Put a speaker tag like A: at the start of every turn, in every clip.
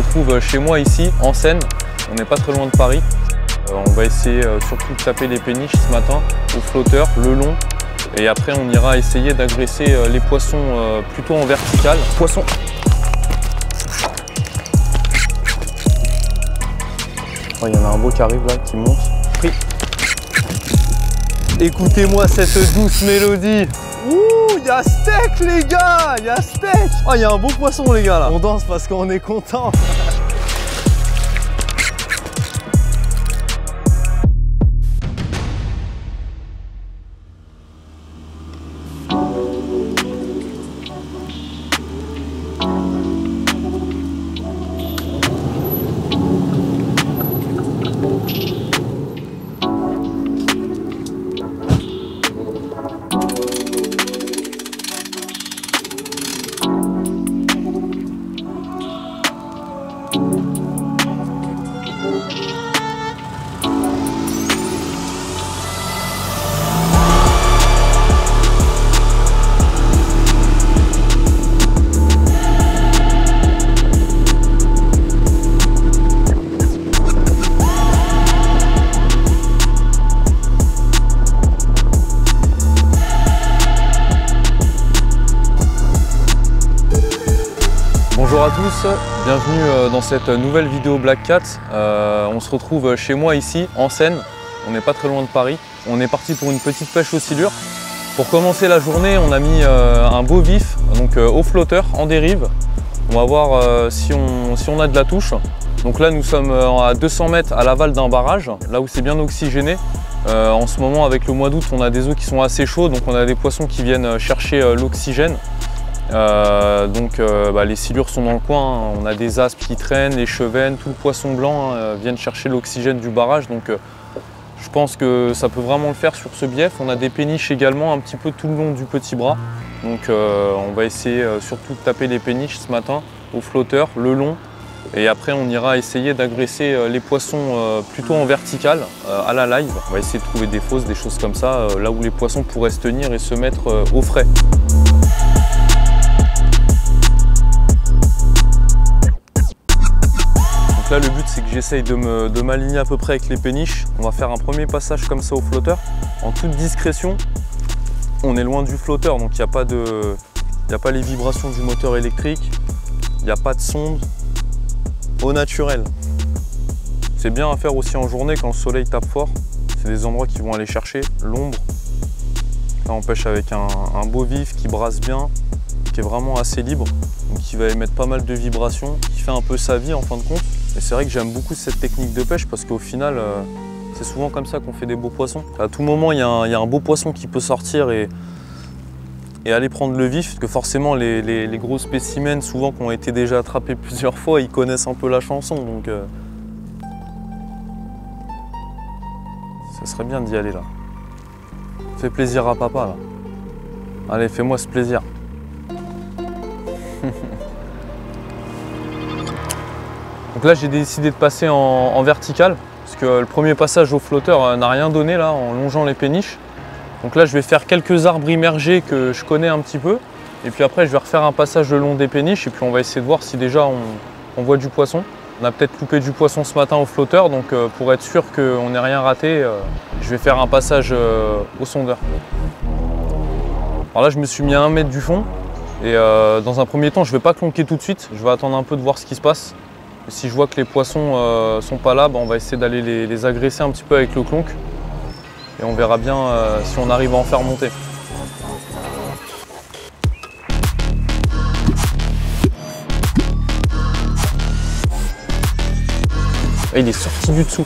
A: retrouve chez moi ici, en Seine. On n'est pas très loin de Paris. On va essayer surtout de taper les péniches ce matin au flotteur, le long. Et après on ira essayer d'agresser les poissons plutôt en vertical. Poisson. Oh, il y en a un beau qui arrive là, qui monte. Pris. Écoutez-moi cette douce mélodie. Ouh, il y a steak les gars, il y a steak. Oh, il y a un beau poisson les gars là. On danse parce qu'on est content. Bonjour à tous, bienvenue dans cette nouvelle vidéo Black Cat. On se retrouve chez moi ici, en Seine. On n'est pas très loin de Paris. On est parti pour une petite pêche aux silures. Pour commencer la journée, on a mis un beau vif, donc au flotteur, en dérive. On va voir si on a de la touche. Donc là, nous sommes à 200 mètres à l'aval d'un barrage, là où c'est bien oxygéné. En ce moment, avec le mois d'août, on a des eaux qui sont assez chaudes, donc on a des poissons qui viennent chercher l'oxygène. Les silures sont dans le coin, hein. On a des aspes qui traînent, les chevennes, tout le poisson blanc viennent chercher l'oxygène du barrage. Donc je pense que ça peut vraiment le faire sur ce bief. On a des péniches également un petit peu tout le long du petit bras. Donc on va essayer surtout de taper les péniches ce matin au flotteur, le long. Et après on ira essayer d'agresser les poissons plutôt en vertical, à la live. On va essayer de trouver des fosses, des choses comme ça, là où les poissons pourraient se tenir et se mettre au frais. Là, le but, c'est que j'essaye de m'aligner à peu près avec les péniches. On va faire un premier passage comme ça au flotteur, en toute discrétion. On est loin du flotteur, donc il n'y a pas les vibrations du moteur électrique, il n'y a pas de sonde, au naturel. C'est bien à faire aussi en journée quand le soleil tape fort. C'est des endroits qui vont aller chercher l'ombre. Là, on pêche avec un beau vif qui brasse bien, qui est vraiment assez libre, donc qui va émettre pas mal de vibrations, qui fait un peu sa vie en fin de compte. Et c'est vrai que j'aime beaucoup cette technique de pêche parce qu'au final, c'est souvent comme ça qu'on fait des beaux poissons. À tout moment, il y a un beau poisson qui peut sortir et aller prendre le vif, parce que forcément, les gros spécimens, souvent qui ont été déjà attrapés plusieurs fois, ils connaissent un peu la chanson. Donc, ça serait bien d'y aller là. Fais plaisir à papa là. Allez, fais-moi ce plaisir. Donc là, j'ai décidé de passer en vertical parce que le premier passage au flotteur n'a rien donné là en longeant les péniches. Donc là, je vais faire quelques arbres immergés que je connais un petit peu. Et puis après, je vais refaire un passage le long des péniches et puis on va essayer de voir si déjà on voit du poisson. On a peut-être loupé du poisson ce matin au flotteur, donc pour être sûr qu'on n'ait rien raté, je vais faire un passage au sondeur. Alors là, je me suis mis à 1 mètre du fond et dans un premier temps, je ne vais pas clonquer tout de suite. Je vais attendre un peu de voir ce qui se passe. Et si je vois que les poissons sont pas là, on va essayer d'aller les agresser un petit peu avec le clonk. Et on verra bien si on arrive à en faire monter. Et il est sorti du dessous.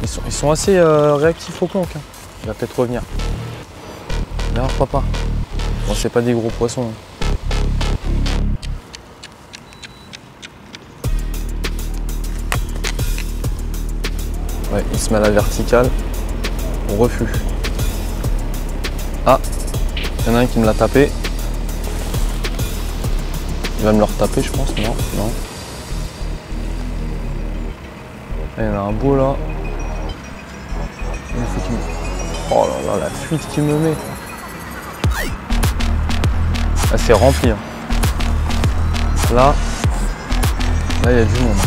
A: Ils sont assez réactifs au clonk. Hein. Il va peut-être revenir. Viens voir papa. Bon, c'est pas des gros poissons. Hein. Ouais, il se met à la verticale. Au refus. Ah, il y en a un qui me l'a tapé. Il va me le retaper, je pense. Non, non. Il y en a un beau là. Oh là là, la fuite qu'il me met. Ah, c'est rempli. Hein. Là. Là, il y a du monde.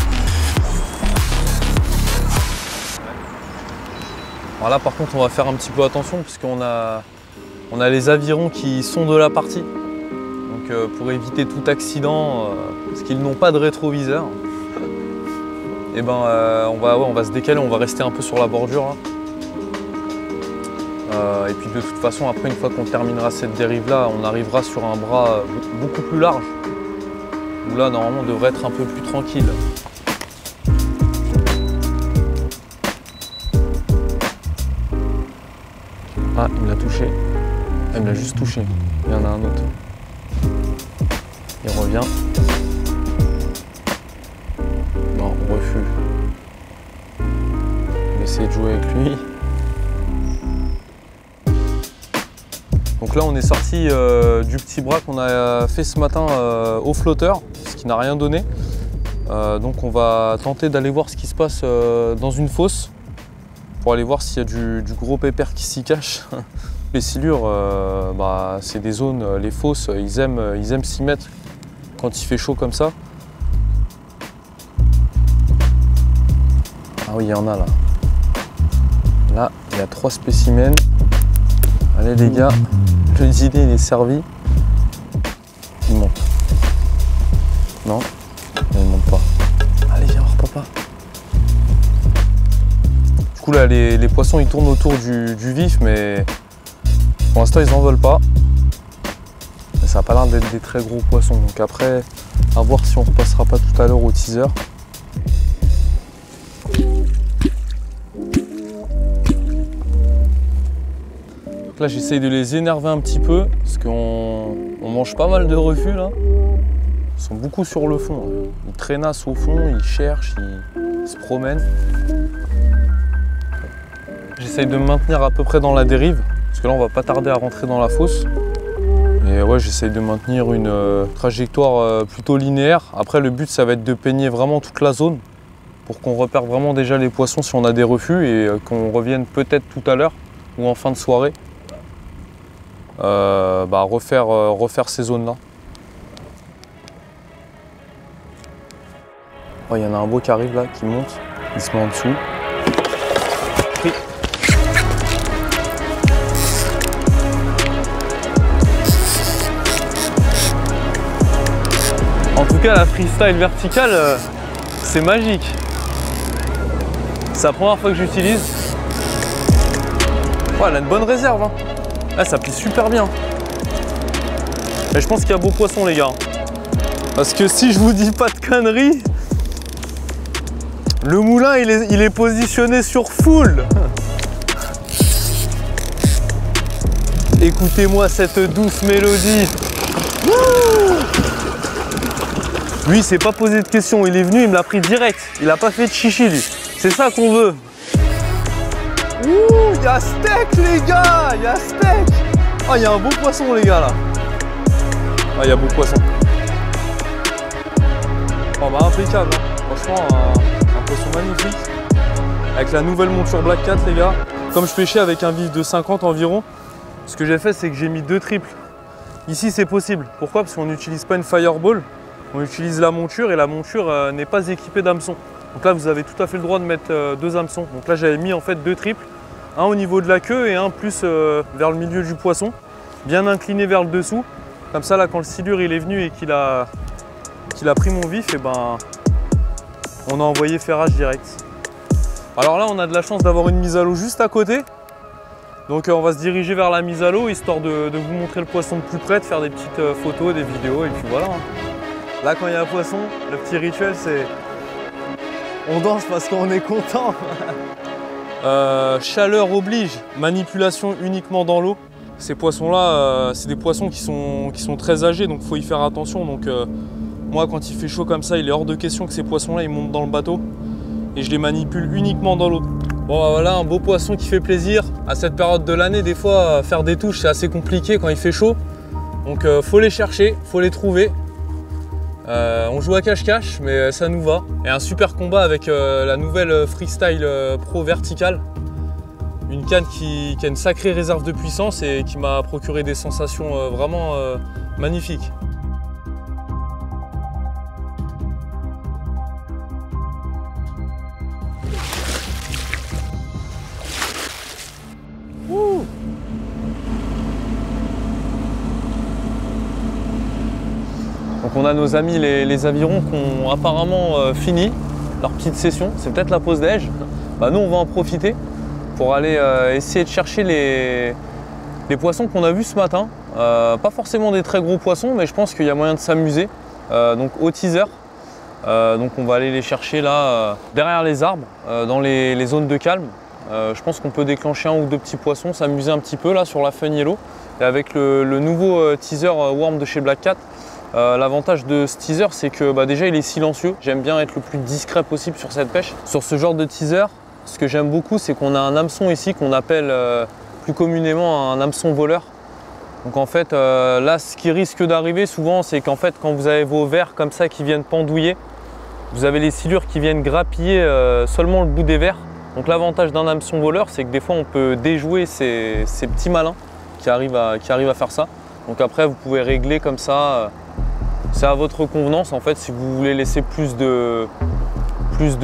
A: Alors là, par contre, on va faire un petit peu attention puisqu'on a les avirons qui sont de la partie. Donc pour éviter tout accident, parce qu'ils n'ont pas de rétroviseur, et ben on va se décaler, on va rester un peu sur la bordure là. Et puis de toute façon, après, une fois qu'on terminera cette dérive là, on arrivera sur un bras beaucoup plus large, où là normalement on devrait être un peu plus tranquille. Ah, il me l'a touché. Ah, il me l'a juste touché. Il y en a un autre. Il revient. Non, refus. On va essayer de jouer avec lui. Donc là, on est sorti du petit bras qu'on a fait ce matin au flotteur, ce qui n'a rien donné. Donc on va tenter d'aller voir ce qui se passe dans une fosse pour aller voir s'il y a du gros pépère qui s'y cache. Les silures, c'est des zones, les fosses, ils aiment s'y mettre quand il fait chaud comme ça. Ah oui, il y en a là. Là, il y a 3 spécimens. Allez les gars, le dîner il est servi. Il monte. Non, il ne monte pas. Allez, viens voir papa. Du coup là, les poissons ils tournent autour du vif, mais pour l'instant ils n'en veulent pas. Mais ça n'a pas l'air d'être des très gros poissons. Donc après, à voir si on repassera pas tout à l'heure au teaser. Donc là j'essaye de les énerver un petit peu, parce qu'on mange pas mal de refus là. Ils sont beaucoup sur le fond. Ils traînassent au fond, ils cherchent, ils se promènent. J'essaye de me maintenir à peu près dans la dérive, parce que là on va pas tarder à rentrer dans la fosse. Et ouais, j'essaye de maintenir une trajectoire plutôt linéaire. Après le but ça va être de peigner vraiment toute la zone, pour qu'on repère vraiment déjà les poissons si on a des refus, et qu'on revienne peut-être tout à l'heure, ou en fin de soirée, refaire ces zones-là. Oh, il y en a un beau qui arrive là, qui monte, il se met en dessous. Pris. En tout cas, la freestyle verticale, c'est magique. C'est la première fois que j'utilise. Oh, elle a une bonne réserve. Hein. Ah, ça plie super bien. Et je pense qu'il y a beau poisson, les gars. Parce que si je vous dis pas de conneries, le moulin, il est positionné sur full. Écoutez-moi cette douce mélodie. Lui, il s'est pas posé de questions. Il est venu, il me l'a pris direct. Il a pas fait de chichi, lui. C'est ça qu'on veut. Ouh, il y a steak, les gars. Il y a steak. Oh, il y a un beau poisson, les gars, là. Ah, il y a beau poisson. Oh, bah, impeccable. Hein. Franchement, un poisson magnifique. Avec la nouvelle monture Black Cat, les gars. Comme je pêchais avec un vif de 50 environ, ce que j'ai fait, c'est que j'ai mis 2 triples. Ici, c'est possible. Pourquoi? Parce qu'on n'utilise pas une fireball. On utilise la monture, et la monture n'est pas équipée d'hameçons. Donc là, vous avez tout à fait le droit de mettre 2 hameçons. Donc là, j'avais mis en fait 2 triples. Un au niveau de la queue et un plus vers le milieu du poisson. Bien incliné vers le dessous. Comme ça, là, quand le silure il est venu et qu'il a pris mon vif, et ben, on a envoyé ferrage direct. Alors là, on a de la chance d'avoir une mise à l'eau juste à côté. Donc on va se diriger vers la mise à l'eau, histoire de vous montrer le poisson de plus près, de faire des petites photos, des vidéos, et puis voilà. Là, quand il y a un poisson, le petit rituel, c'est on danse parce qu'on est content. Chaleur oblige, manipulation uniquement dans l'eau. Ces poissons-là, c'est des poissons qui sont très âgés, donc il faut y faire attention. Donc moi, quand il fait chaud comme ça, il est hors de question que ces poissons-là ils montent dans le bateau, et je les manipule uniquement dans l'eau. Bon, voilà un beau poisson qui fait plaisir. À cette période de l'année, des fois, faire des touches, c'est assez compliqué quand il fait chaud. Donc faut les chercher, faut les trouver. On joue à cache-cache, mais ça nous va. Et un super combat avec la nouvelle Freestyle Pro verticale. Une canne qui a une sacrée réserve de puissance et qui m'a procuré des sensations vraiment magnifiques. qu'on a nos amis les avirons qui ont apparemment fini leur petite session. C'est peut-être la pause déj. Bah, nous, on va en profiter pour aller essayer de chercher les poissons qu'on a vus ce matin. Pas forcément des très gros poissons, mais je pense qu'il y a moyen de s'amuser. Donc au teaser. Donc on va aller les chercher là derrière les arbres, dans les zones de calme. Je pense qu'on peut déclencher un ou deux petits poissons, s'amuser un petit peu là sur la Fun Yellow. Et avec le nouveau teaser worm de chez Black Cat, l'avantage de ce teaser, c'est que déjà il est silencieux. J'aime bien être le plus discret possible sur cette pêche. Sur ce genre de teaser, ce que j'aime beaucoup, c'est qu'on a un hameçon ici qu'on appelle plus communément un hameçon voleur. Donc en fait, là, ce qui risque d'arriver souvent, c'est qu'en fait, quand vous avez vos vers comme ça qui viennent pendouiller, vous avez les silures qui viennent grappiller seulement le bout des vers. Donc l'avantage d'un hameçon voleur, c'est que des fois, on peut déjouer ces petits malins qui arrivent à faire ça. Donc après, vous pouvez régler comme ça. C'est à votre convenance, en fait, si vous voulez laisser plus de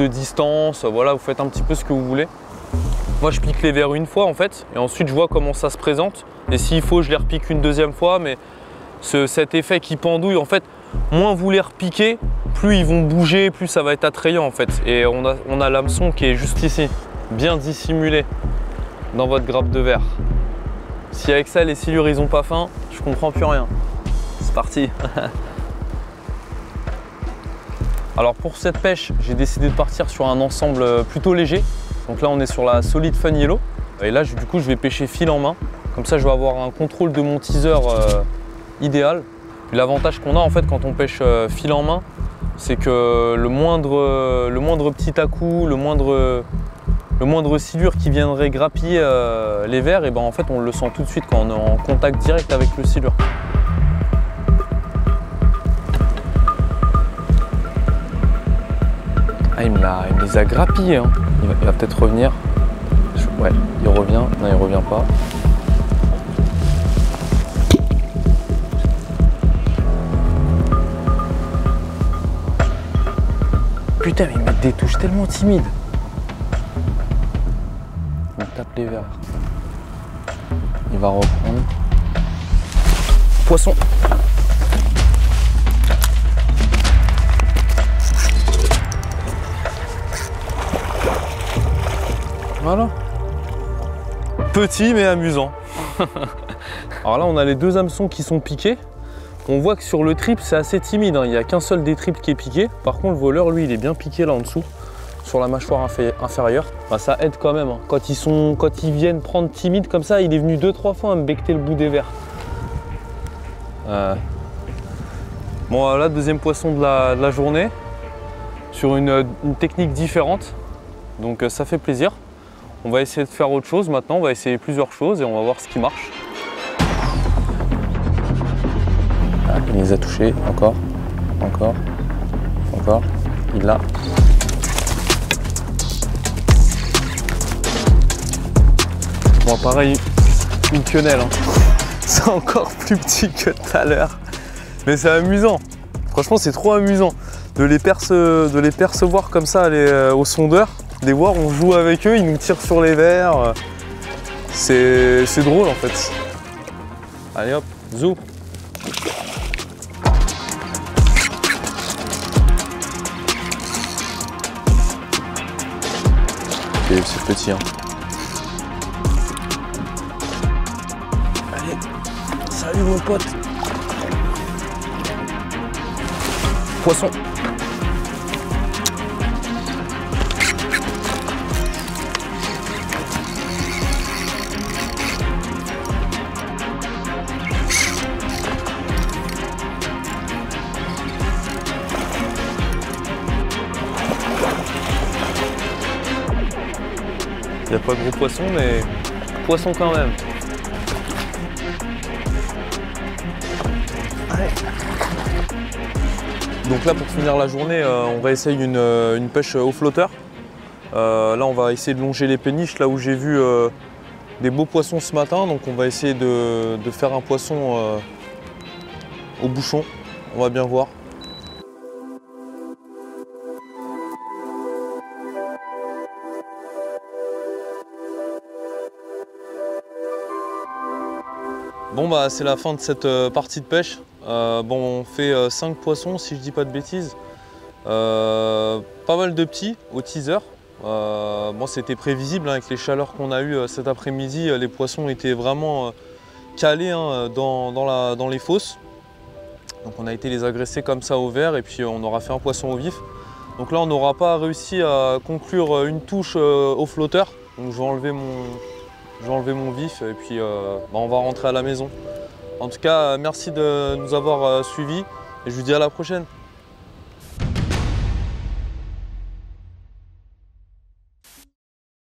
A: distance, voilà, vous faites un petit peu ce que vous voulez. Moi, je pique les vers une fois, en fait, et ensuite, je vois comment ça se présente. Et s'il faut, je les repique une deuxième fois, mais cet effet qui pendouille, en fait, moins vous les repiquez, plus ils vont bouger, plus ça va être attrayant, en fait. Et on a l'hameçon qui est juste ici, bien dissimulé dans votre grappe de verre. Si avec ça, les silures, ils ont pas faim, je comprends plus rien. C'est parti. Alors pour cette pêche, j'ai décidé de partir sur un ensemble plutôt léger. Donc là, on est sur la solide Fun Yellow. Et là, du coup, je vais pêcher fil en main. Comme ça, je vais avoir un contrôle de mon teaser idéal. L'avantage qu'on a en fait quand on pêche fil en main, c'est que le moindre petit à-coup, le moindre silure qui viendrait grappiller les vers, et ben en fait, on le sent tout de suite quand on est en contact direct avec le silure. Ah, il me les a grappillés, hein. Il va peut-être revenir. Ouais, il revient. Non, il revient pas. Putain, mais ils mettent des touches tellement timides. Il me tape les verres. Il va reprendre. Poisson. Voilà. Petit mais amusant. Alors là, on a les deux hameçons qui sont piqués. On voit que sur le trip, c'est assez timide, hein. Il n'y a qu'un seul des trips qui est piqué. Par contre, le voleur, lui, il est bien piqué là en dessous, sur la mâchoire inférieure. Bah, ça aide quand même, hein. Quand ils viennent prendre timide comme ça, il est venu 2-3 fois à me becqueter le bout des vers. Bon, là, deuxième poisson de la journée, sur une technique différente. Donc ça fait plaisir. On va essayer de faire autre chose maintenant, on va essayer plusieurs choses et on va voir ce qui marche. Ah, il les a touchés, encore, il l'a. Bon, pareil, une quenelle, hein. C'est encore plus petit que tout à l'heure, mais c'est amusant. Franchement, c'est trop amusant de les percevoir comme ça au sondeur. Les voir, on joue avec eux, ils nous tirent sur les vers. C'est drôle en fait. Allez hop, zou. C'est petit, hein. Allez, salut mon pote. Poisson. Il n'y a pas de gros poisson, mais poisson quand même. Allez. Donc là, pour finir la journée, on va essayer une pêche au flotteur. Là, on va essayer de longer les péniches, là où j'ai vu des beaux poissons ce matin. Donc on va essayer de faire un poisson au bouchon. On va bien voir. Bon bah c'est la fin de cette partie de pêche. Bon, on fait 5 poissons si je dis pas de bêtises. Pas mal de petits au teaser. Bon, c'était prévisible hein, avec les chaleurs qu'on a eues cet après-midi. Les poissons étaient vraiment calés hein, dans les fosses. Donc on a été les agresser comme ça au vert et puis on aura fait un poisson au vif. Donc là on n'aura pas réussi à conclure une touche au flotteur. Donc je vais enlever mon vif et puis on va rentrer à la maison. En tout cas merci de nous avoir suivis et je vous dis à la prochaine.